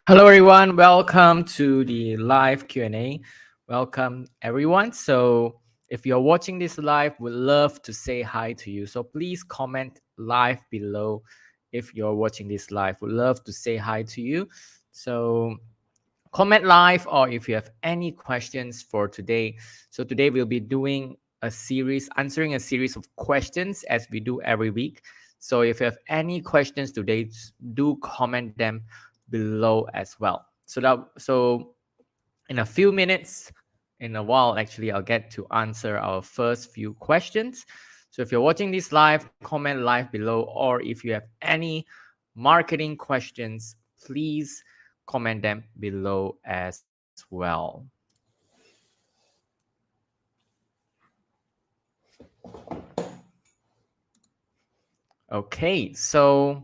Hello, everyone. Welcome to the live Q&A. Welcome, everyone. So if you're watching this live, we'd love to say hi to you. So please comment live below if you're watching this live. We'd love to say hi to you. So comment live, or if you have any questions for today. So today we'll be doing a series, answering a series of questions as we do every week. So if you have any questions today, do comment them below as well. So in a few minutes, in a while actually, I'll get to answer our first few questions. So if you're watching this live, comment live below, or if you have any marketing questions, please comment them below as well. Okay, so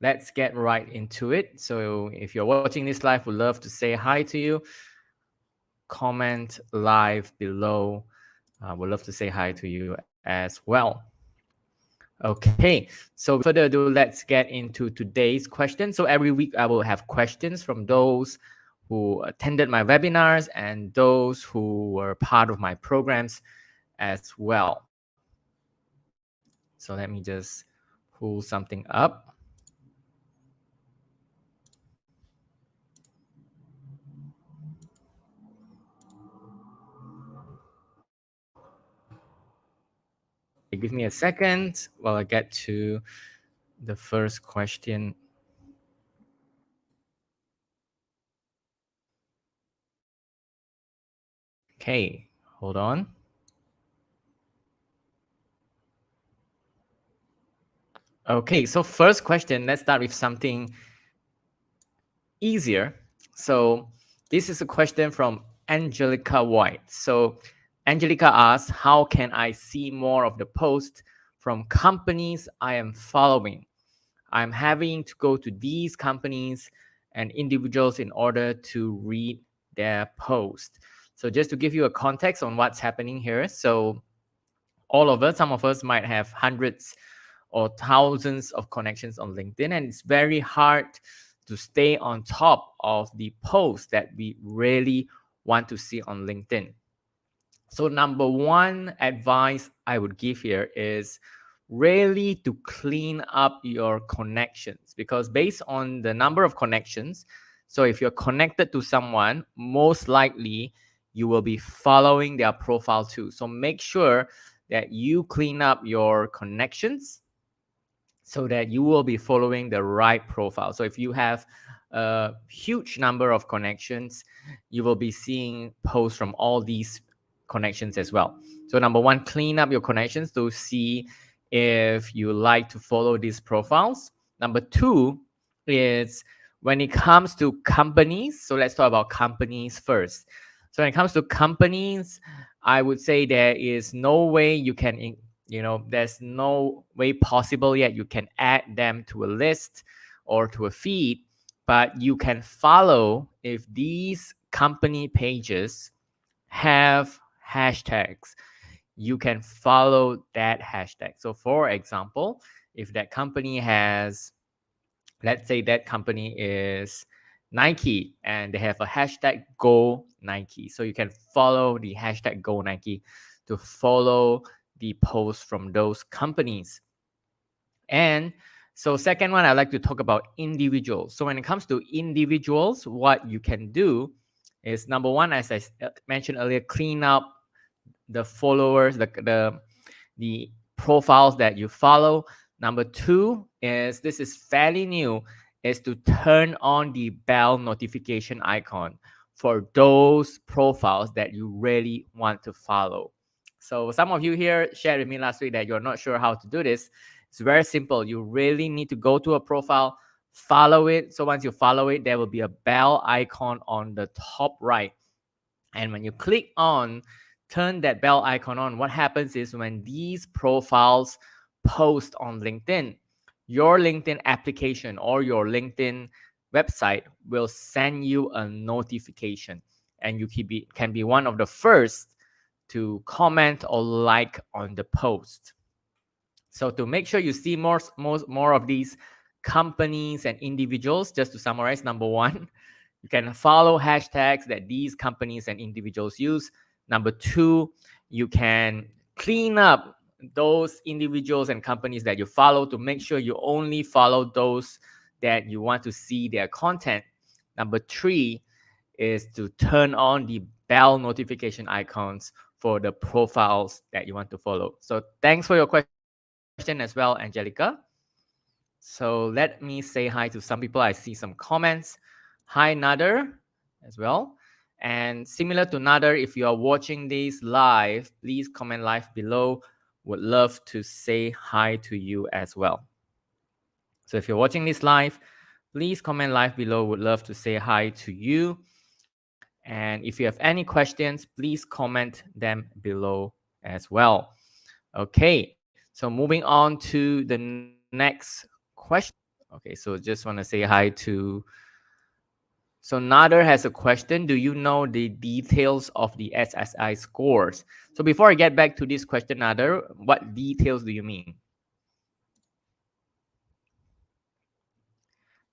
let's get right into it. So if you're watching this live, we'd love to say hi to you. Comment live below. We'd love to say hi to you as well. Okay, so without further ado, let's get into today's question. So every week I will have questions from those who attended my webinars and those who were part of my programs as well. So let me just pull something up. Okay, give me a second while I get to the first question. Okay, hold on. Okay, so first question, let's start with something easier. So this is a question from Angelica White. So Angelica asks, how can I see more of the post from companies I am following? I'm having to go to these companies and individuals in order to read their post. So just to give you a context on what's happening here. So all of us, some of us might have hundreds or thousands of connections on LinkedIn, and it's very hard to stay on top of the posts that we really want to see on LinkedIn. So number one advice I would give here is really to clean up your connections, because based on the number of connections, so if you're connected to someone, most likely you will be following their profile too. So make sure that you clean up your connections so that you will be following the right profile. So if you have a huge number of connections, you will be seeing posts from all these connections as well. So number one, clean up your connections to see if you like to follow these profiles. Number two is when it comes to companies. So let's talk about companies first. So when it comes to companies, I would say there is no way you can there's no way possible yet you can add them to a list or to a feed, but you can follow if these company pages have hashtags. You can follow that hashtag. So for example, if that company has, let's say that company is Nike and they have a hashtag Go Nike, so you can follow the hashtag Go Nike to follow the posts from those companies. And so second one, I'd like to talk about individuals. So when it comes to individuals, what you can do is number one, as I mentioned earlier, clean up the followers, the profiles that you follow. Number two is, this is fairly new, is to turn on the bell notification icon for those profiles that you really want to follow. So some of you here shared with me last week that you're not sure how to do this. It's very simple. You really need to go to a profile, follow it. So once you follow it, there will be a bell icon on the top right. And when you click on, turn that bell icon on, what happens is when these profiles post on LinkedIn, your LinkedIn application or your LinkedIn website will send you a notification, and you can be one of the first to comment or like on the post. So to make sure you see more of these companies and individuals, just to summarize, number one, You can follow hashtags that these companies and individuals use. Number two, you can clean up those individuals and companies that you follow to make sure you only follow those that you want to see their content. Number three is to turn on the bell notification icons for the profiles that you want to follow. So thanks for your question as well, Angelica. So let me say hi to some people. I see some comments. Hi, Nader, as well. And similar to Nader, if you are watching this live, please comment live below. Would love to say hi to you as well. So if you're watching this live, please comment live below. Would love to say hi to you. And if you have any questions, please comment them below as well. Okay, so moving on to the next question. Okay, so just want to say hi to. So Nader has a question. Do you know the details of the SSI scores? So before I get back to this question, Nader, what details do you mean?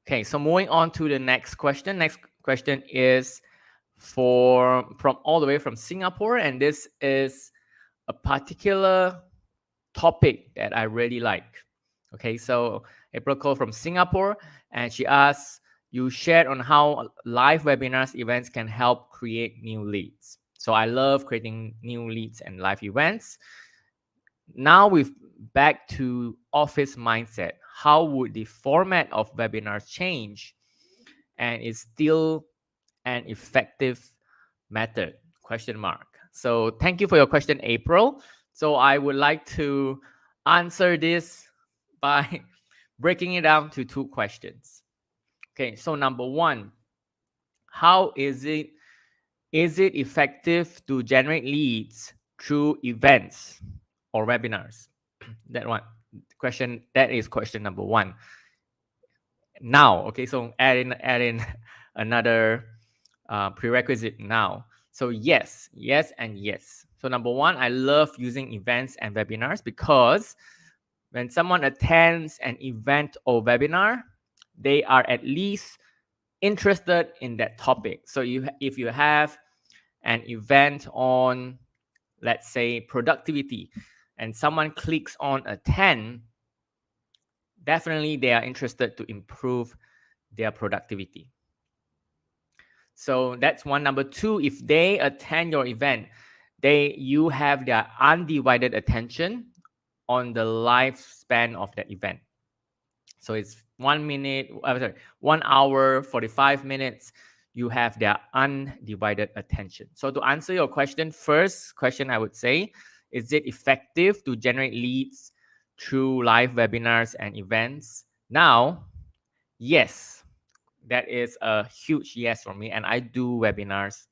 Okay, so moving on to the next question. Next question is from all the way from Singapore, and this is a particular topic that I really like. Okay, so April called from Singapore, and she asks, you shared on how live webinars events can help create new leads. So I love creating new leads and live events. Now we've back to office mindset. How would the format of webinars change and is still an effective method? Question mark. So thank you for your question, April. So I would like to answer this by breaking it down to two questions. Okay, so number one, how is it effective to generate leads through events or webinars? That one question, that is question number one. Now, okay, so add in another prerequisite now. So yes, and yes. So number one, I love using events and webinars because when someone attends an event or webinar, they are at least interested in that topic. So if you have an event on, let's say, productivity, and someone clicks on attend, definitely they are interested to improve their productivity. So that's one. Number two, if they attend your event, you have their undivided attention on the lifespan of that event. So it's 1 hour, 45 minutes, you have their undivided attention. So to answer your question, first question I would say, is it effective to generate leads through live webinars and events? Now, yes, that is a huge yes for me, and I do webinars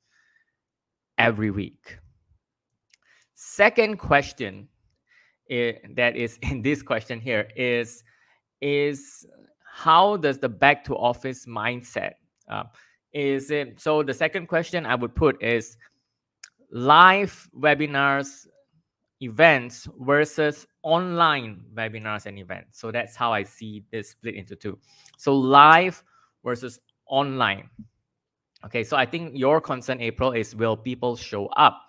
every week. Second question that is in this question here is how does the back to office mindset is it? So the second question I would put is live webinars events versus online webinars and events. So that's how I see this split into two. So live versus online. Okay, so I think your concern, April, is will people show up?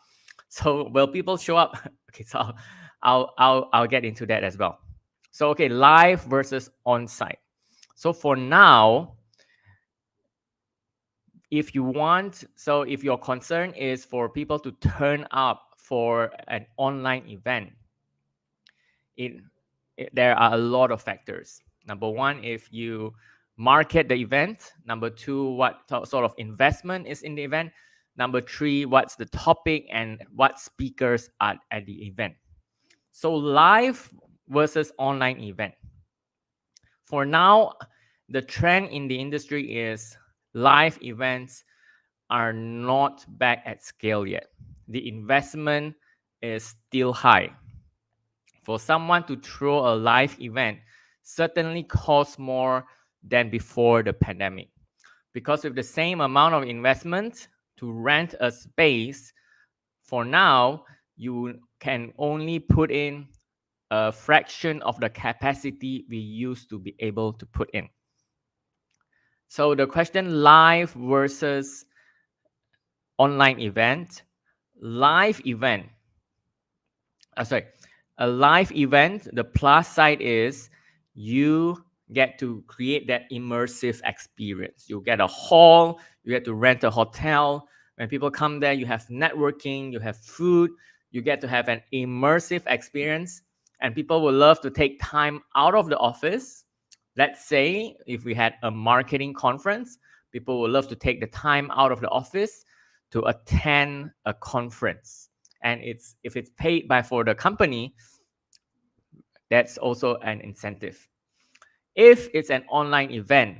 So will people show up? Okay, so I'll get into that as well. So okay, live versus on-site. So for now, if you want, so if your concern is for people to turn up for an online event, there are a lot of factors. Number one, if you market the event. Number two, what sort of investment is in the event. Number three, what's the topic and what speakers are at the event. So live versus online event. For now, the trend in the industry is live events are not back at scale yet. The investment is still high. For someone to throw a live event certainly costs more than before the pandemic. Because with the same amount of investment to rent a space, for now, you can only put in a fraction of the capacity we used to be able to put in. So the question, live versus online event. Live event. Sorry. A live event, the plus side is you get to create that immersive experience. You get a hall, you get to rent a hotel. When people come there, you have networking, you have food, you get to have an immersive experience. And people will love to take time out of the office. Let's say if we had a marketing conference, people will love to take the time out of the office to attend a conference. And it's if it's paid by for the company, that's also an incentive. If it's an online event,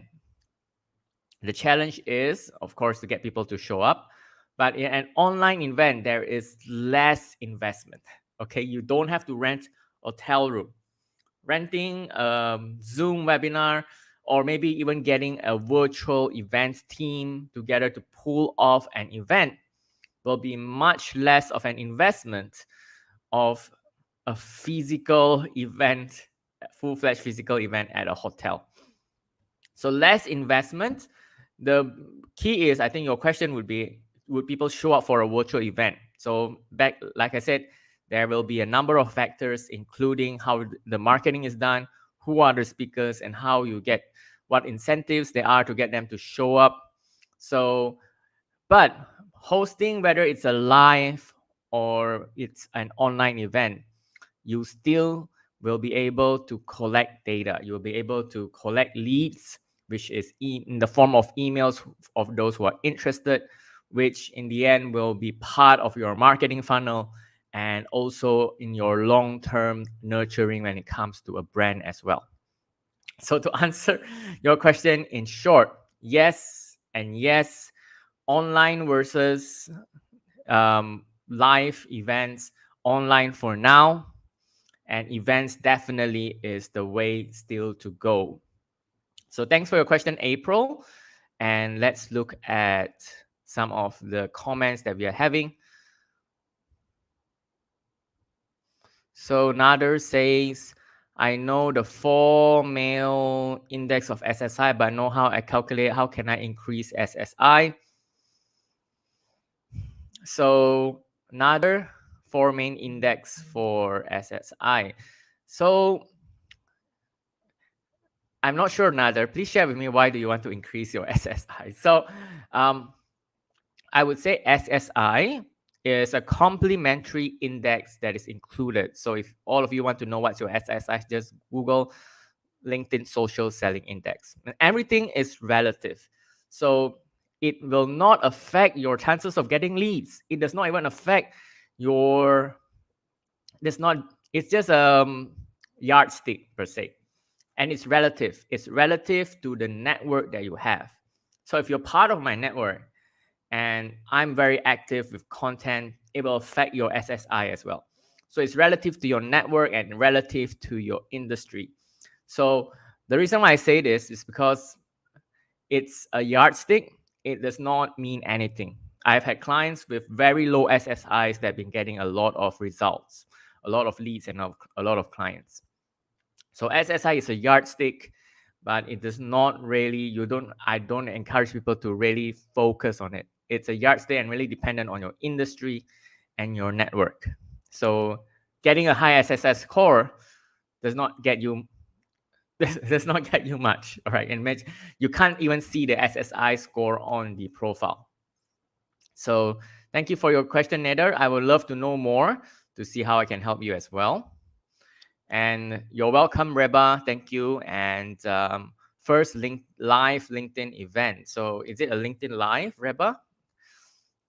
the challenge is, of course, to get people to show up. But in an online event, there is less investment. Okay, you don't have to rent a hotel room. Renting a Zoom webinar, or maybe even getting a virtual event team together to pull off an event will be much less of an investment of a physical event, full-fledged physical event at a hotel. So less investment. The key is, I think your question would be, would people show up for a virtual event? So back, like I said, there will be a number of factors, including how the marketing is done, who are the speakers, and how you get, what incentives there are to get them to show up. So, but hosting, whether it's a live or it's an online event, you still will be able to collect data. You'll be able to collect leads, which is in the form of emails of those who are interested, which in the end will be part of your marketing funnel and also in your long-term nurturing when it comes to a brand as well. So to answer your question in short, yes and yes, online versus live events, online for now, and events definitely is the way still to go. So thanks for your question, April. And let's look at some of the comments that we are having. So Nader says, I know the 4 male index of SSI, but know how I calculate, how can I increase SSI? So Nader, 4 main index for SSI. So I'm not sure, Nader. Please share with me, why do you want to increase your SSI? So I would say SSI is a complementary index that is included. So if all of you want to know what's your SSI, just Google LinkedIn Social Selling Index. And everything is relative. So it will not affect your chances of getting leads. It does not even affect your, it's just a yardstick per se. And it's relative. It's relative to the network that you have. So if you're part of my network and I'm very active with content, it will affect your SSI as well. So it's relative to your network and relative to your industry. So the reason why I say this is because it's a yardstick. It does not mean anything. I've had clients with very low SSIs that have been getting a lot of results, a lot of leads, and a lot of clients. So SSI is a yardstick, but it does not really, I don't encourage people to really focus on it. It's a yardstick and really dependent on your industry and your network. So getting a high SSI score does not get you much, all right? And you can't even see the SSI score on the profile. So thank you for your question, Nader. I would love to know more to see how I can help you as well. And you're welcome, Reba. Thank you. And first live LinkedIn event. So is it a LinkedIn Live, Reba?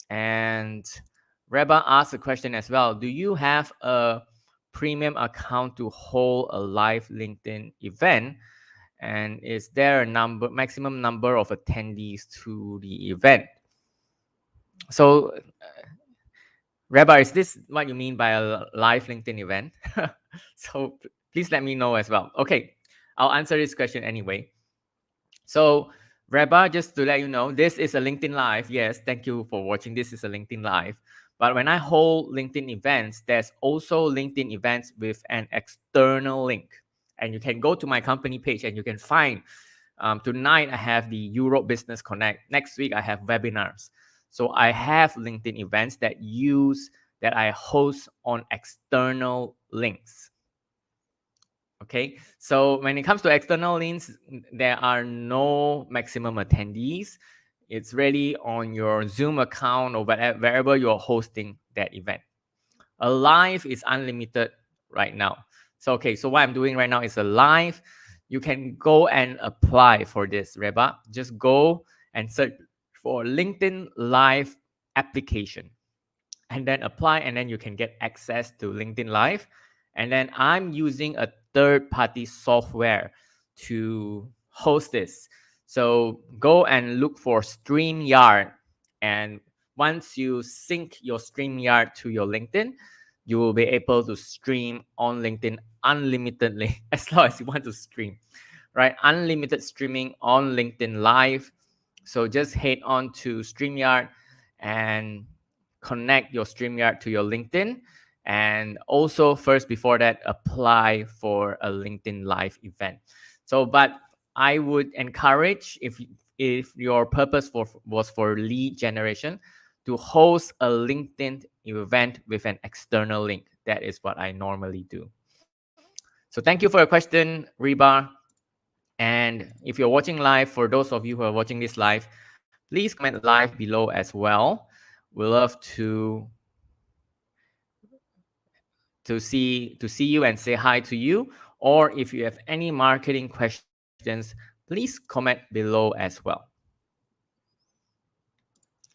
And Reba asked a question as well. Do you have a premium account to hold a live LinkedIn event? And is there a maximum number of attendees to the event? So Reba, is this what you mean by a live LinkedIn event? So please let me know as well. Okay, I'll answer this question anyway. So Reba, just to let you know, this is a LinkedIn Live. Yes, thank you for watching. This is a LinkedIn Live. But when I hold LinkedIn events, there's also LinkedIn events with an external link. And you can go to my company page and you can find Tonight I have the Europe Business Connect. Next week I have webinars. So I have LinkedIn events that I host on external links. Okay, so when it comes to external links, there are no maximum attendees. It's really on your Zoom account or wherever you're hosting that event. A live is unlimited right now. So, okay, so what I'm doing right now is a live. You can go and apply for this, Reba. Just go and search for LinkedIn Live application and then apply, and then you can get access to LinkedIn Live. And then I'm using a third-party software to host this. So go and look for StreamYard. And once you sync your StreamYard to your LinkedIn, you will be able to stream on LinkedIn unlimitedly as long as you want to stream, right? Unlimited streaming on LinkedIn Live. So just head on to StreamYard and connect your StreamYard to your LinkedIn. And also first, before that, apply for a LinkedIn Live event. So, but I would encourage, if your purpose was for lead generation, to host a LinkedIn event with an external link. That is what I normally do. So thank you for your question, Reba. And if you're watching live, for those of you who are watching this live, please comment live below as well. We love to see you and say hi to you. Or if you have any marketing questions, please comment below as well.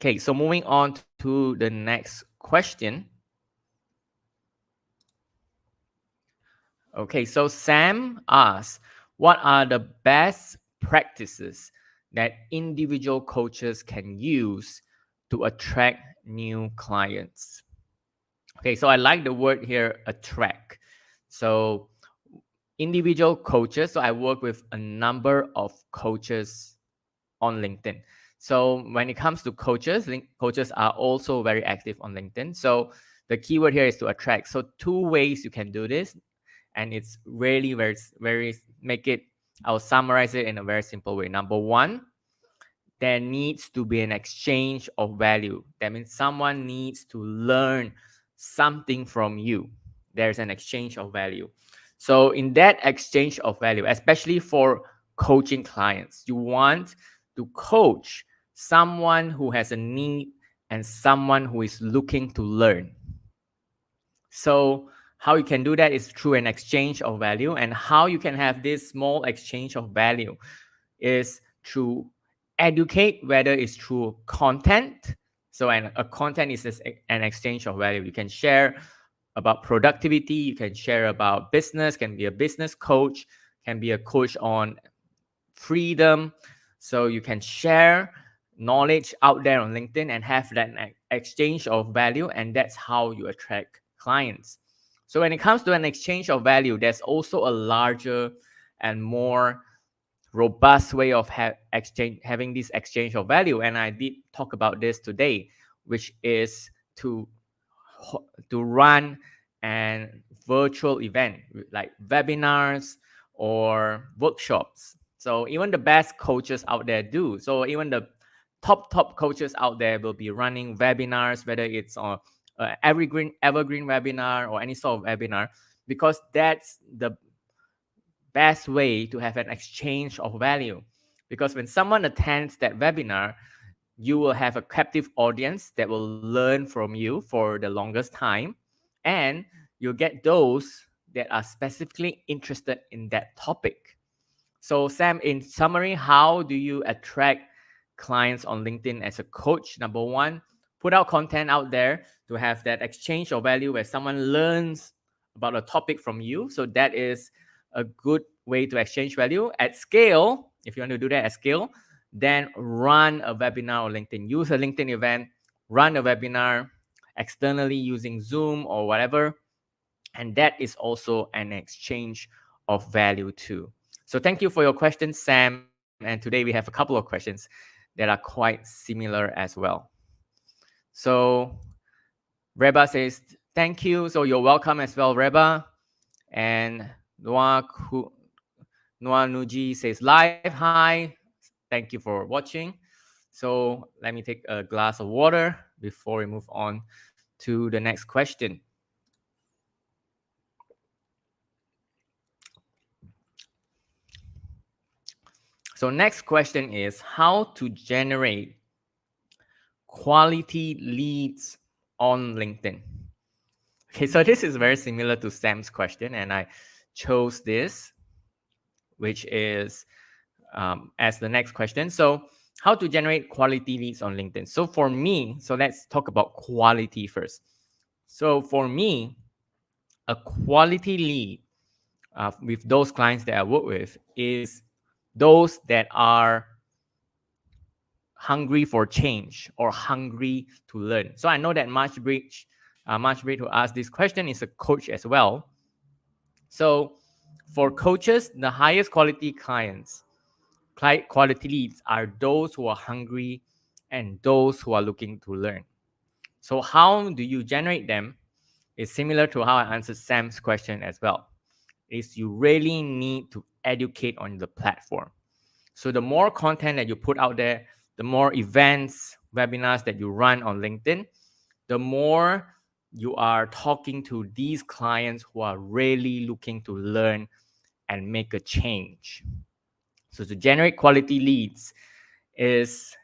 Okay, so moving on to the next question. Okay, so Sam asks, what are the best practices that individual coaches can use to attract new clients? Okay, so I like the word here, attract. So individual coaches, so I work with a number of coaches on LinkedIn. So when it comes to coaches, coaches are also very active on LinkedIn. So the keyword here is to attract. So two ways you can do this, and it's really very make it. I'll summarize it in a very simple way. Number one, there needs to be an exchange of value. That means someone needs to learn something from you. There's an exchange of value. So in that exchange of value, especially for coaching clients, you want to coach someone who has a need and someone who is looking to learn. So how you can do that is through an exchange of value. And how you can have this small exchange of value is through educate, whether it's through content. So a content is an exchange of value. You can share about productivity, you can share about business, can be a business coach, can be a coach on freedom. So you can share knowledge out there on LinkedIn and have that exchange of value, and that's how you attract clients. So when it comes to an exchange of value, there's also a larger and more robust way of having this exchange of value, and I did talk about this today, which is to run an virtual event like webinars or workshops. So even the best coaches out there do. So even the top coaches out there will be running webinars, whether it's on evergreen webinar or any sort of webinar, because that's the best way to have an exchange of value. Because when someone attends that webinar, you will have a captive audience that will learn from you for the longest time, and you'll get those that are specifically interested in that topic. So Sam, in summary, how do you attract clients on LinkedIn as a coach? Number one, put out content out there to have that exchange of value where someone learns about a topic from you. So that is a good way to exchange value. At scale, if you want to do that at scale, then run a webinar on LinkedIn. Use a LinkedIn event, run a webinar externally using Zoom or whatever. And that is also an exchange of value too. So thank you for your question, Sam. And today we have a couple of questions that are quite similar as well. So Reba says, thank you. So you're welcome as well, Reba. And Noah Noah Nuji says live. Hi. Thank you for watching. So let me take a glass of water before we move on to the next question. So next question is how to generate quality leads on LinkedIn. Okay, so this is very similar to Sam's question, and I chose this, which is as the next question. So how to generate quality leads on LinkedIn. So for me, so let's talk about quality first. So for me, a quality lead with those clients that I work with is those that are hungry for change or hungry to learn. So I know that Marchbridge who asked this question is a coach as well. So for coaches, the highest quality clients, quality leads are those who are hungry and those who are looking to learn. So how do you generate them? It's similar to how I answered Sam's question as well. Is you really need to educate on the platform. So the more content that you put out there, the more events, webinars that you run on LinkedIn, the more you are talking to these clients who are really looking to learn and make a change. So to generate quality leads is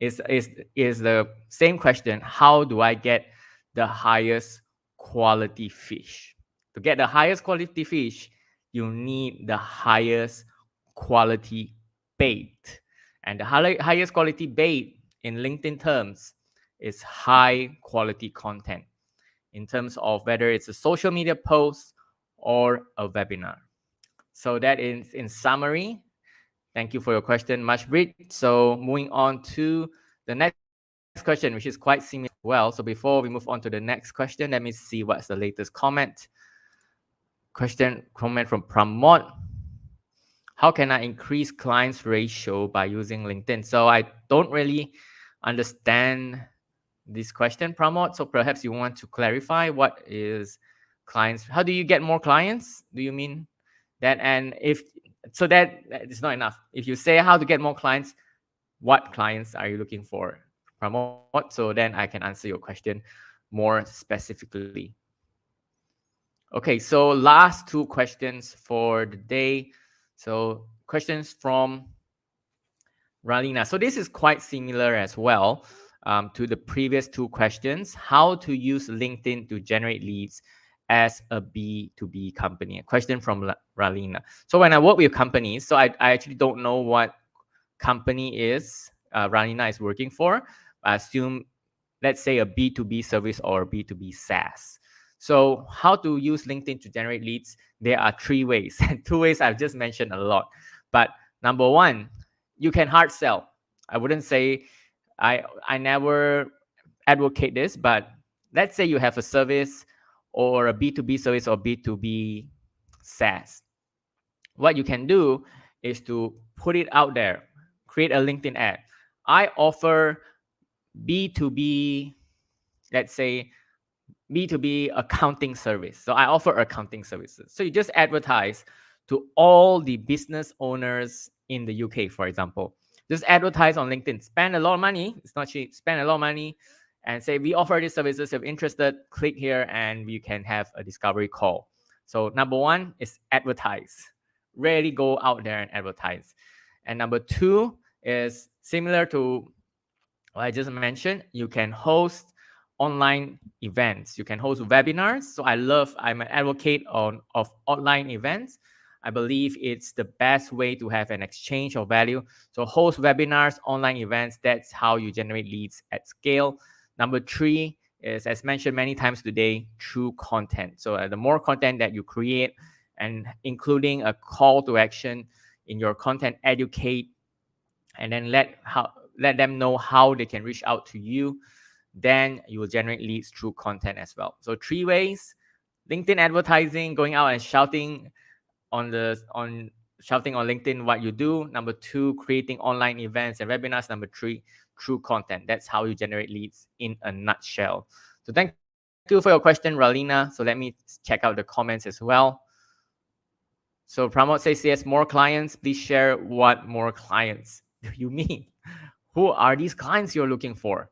the same question. How do I get the highest quality fish? To get the highest quality fish, you need the highest quality bait. And the highest quality bait in LinkedIn terms is high quality content in terms of whether it's a social media post or a webinar. So that is in summary. Thank you for your question, Mashbrit. So moving on to the next question, which is quite similar as well. So before we move on to the next question, let me see what's the latest comment. Comment from Pramod. How can I increase clients ratio by using LinkedIn? So I don't really understand this question, Pramod. So perhaps you want to clarify what is clients. How do you get more clients? Do you mean that? And if so, that is not enough. If you say how to get more clients, what clients are you looking for, Pramod? So then I can answer your question more specifically. Okay, so last two questions for the day. So questions from Ralina. So this is quite similar as well to the previous two questions. How to use LinkedIn to generate leads as a B2B company? A question from Ralina. So when I work with companies, so I actually don't know what company is Ralina is working for. I assume, let's say, a B2B service or a B2B SaaS. So how to use LinkedIn to generate leads? There are three ways. Two ways I've just mentioned a lot. But number one, you can hard sell. I wouldn't say I never advocate this, but let's say you have a service or a B2B service or B2B SaaS. What you can do is to put it out there, create a LinkedIn ad. I offer B2B, let's say B2B accounting service. So I offer accounting services. So you just advertise to all the business owners in the UK, for example. Just advertise on LinkedIn. Spend a lot of money. It's not cheap. Spend a lot of money and say, we offer these services. If you're interested, click here and you can have a discovery call. So number one is advertise. Really go out there and advertise. And number two is similar to what I just mentioned. You can host online events. You can host webinars. So I'm an advocate of online events. I believe it's the best way to have an exchange of value. So host webinars, online events, that's how you generate leads at scale. Number three is, as mentioned many times today, through content. So the more content that you create and including a call to action in your content, educate, and then let them know how they can reach out to you, then you will generate leads through content as well. So three ways: LinkedIn advertising, going out and shouting on LinkedIn what you do. Number two, creating online events and webinars. Number three, through content. That's how you generate leads in a nutshell. So thank you for your question, Ralina. So let me check out the comments as well. So Pramod says, yes, more clients. Please share what more clients do you mean? Who are these clients you're looking for?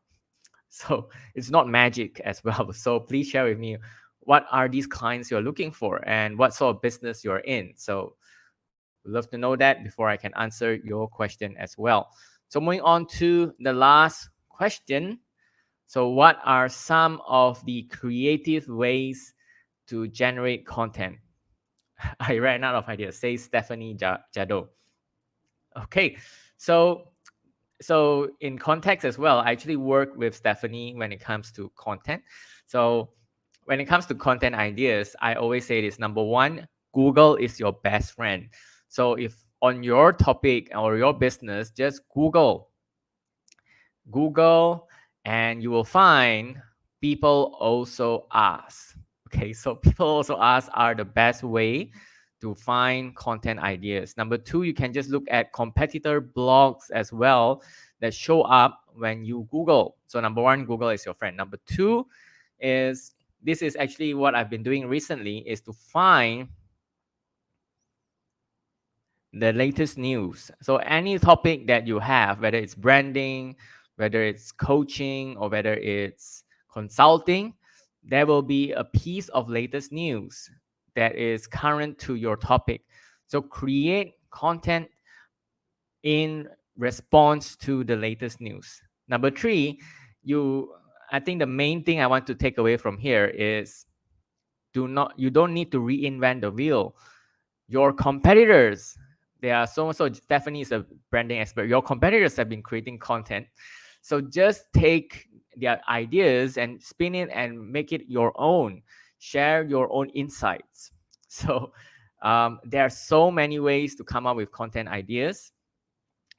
So it's not magic as well. So please share with me, what are these clients you're looking for and what sort of business you're in? So we'd love to know that before I can answer your question as well. So moving on to the last question. So what are some of the creative ways to generate content? I ran out of ideas, says Stephanie Jado. Okay, so in context as well, I actually work with Stephanie when it comes to content. So when it comes to content ideas, I always say this: number one, Google is your best friend. So if on your topic or your business, just Google, and you will find people also ask. Okay, so people also ask are the best way to find content ideas. Number two, you can just look at competitor blogs as well that show up when you Google. So number one, Google is your friend. Number two is, this is actually what I've been doing recently, is to find the latest news. So any topic that you have, whether it's branding, whether it's coaching, or whether it's consulting, there will be a piece of latest news that is current to your topic. So create content in response to the latest news. Number three, I think the main thing I want to take away from here is, you don't need to reinvent the wheel. Your competitors, they are so Stephanie is a branding expert. Your competitors have been creating content. So just take their ideas and spin it and make it your own. Share your own insights. So there are so many ways to come up with content ideas,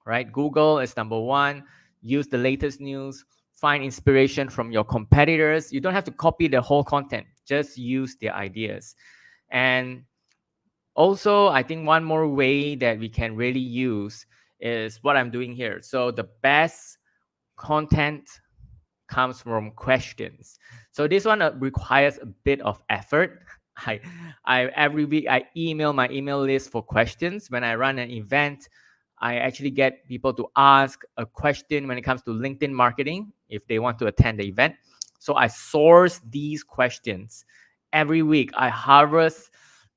right? Google is number one. Use the latest news. Find inspiration from your competitors. You don't have to copy the whole content. Just use their ideas. And also, I think one more way that we can really use is what I'm doing here. So the best content comes from questions. So this one requires a bit of effort. I every week I email my email list for questions. When I run an event, I actually get people to ask a question when it comes to LinkedIn marketing if they want to attend the event. So I source these questions. Every week I harvest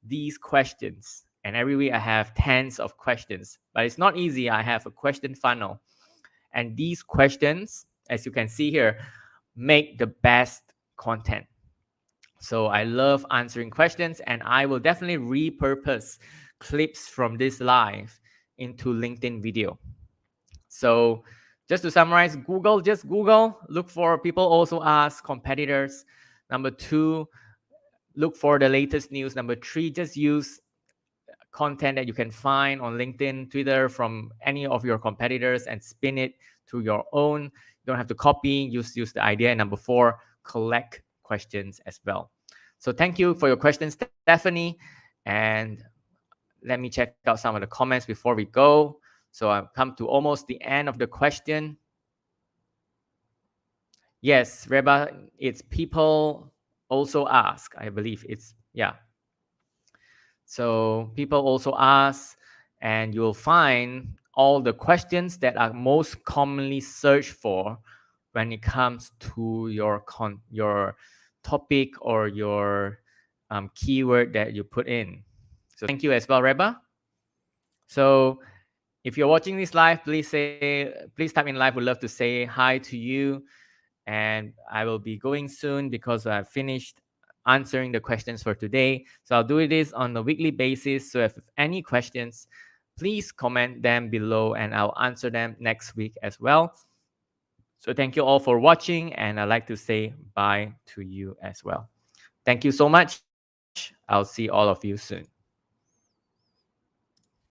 these questions, and every week I have tens of questions. But it's not easy. I have a question funnel, and these questions, as you can see here, make the best content. So I love answering questions, and I will definitely repurpose clips from this live into LinkedIn video. So just to summarize, just Google, look for people also ask, competitors. Number two, look for the latest news. Number three, just use content that you can find on LinkedIn, Twitter from any of your competitors and spin it to your own. You don't have to copy, use the idea. And number four, collect questions as well. So thank you for your questions, Stephanie. And let me check out some of the comments before we go. So I've come to almost the end of the question. Yes, Reba, it's people also ask. I believe it's, yeah. So people also ask, and you'll find all the questions that are most commonly searched for when it comes to your topic or your keyword that you put in. So thank you as well, Reba. So if you're watching this live, please type in live. Would love to say hi to you. And I will be going soon because I've finished answering the questions for today. So I'll do this on a weekly basis. So if any questions, please comment them below and I'll answer them next week as well. So thank you all for watching, and I'd like to say bye to you as well. Thank you so much. I'll see all of you soon.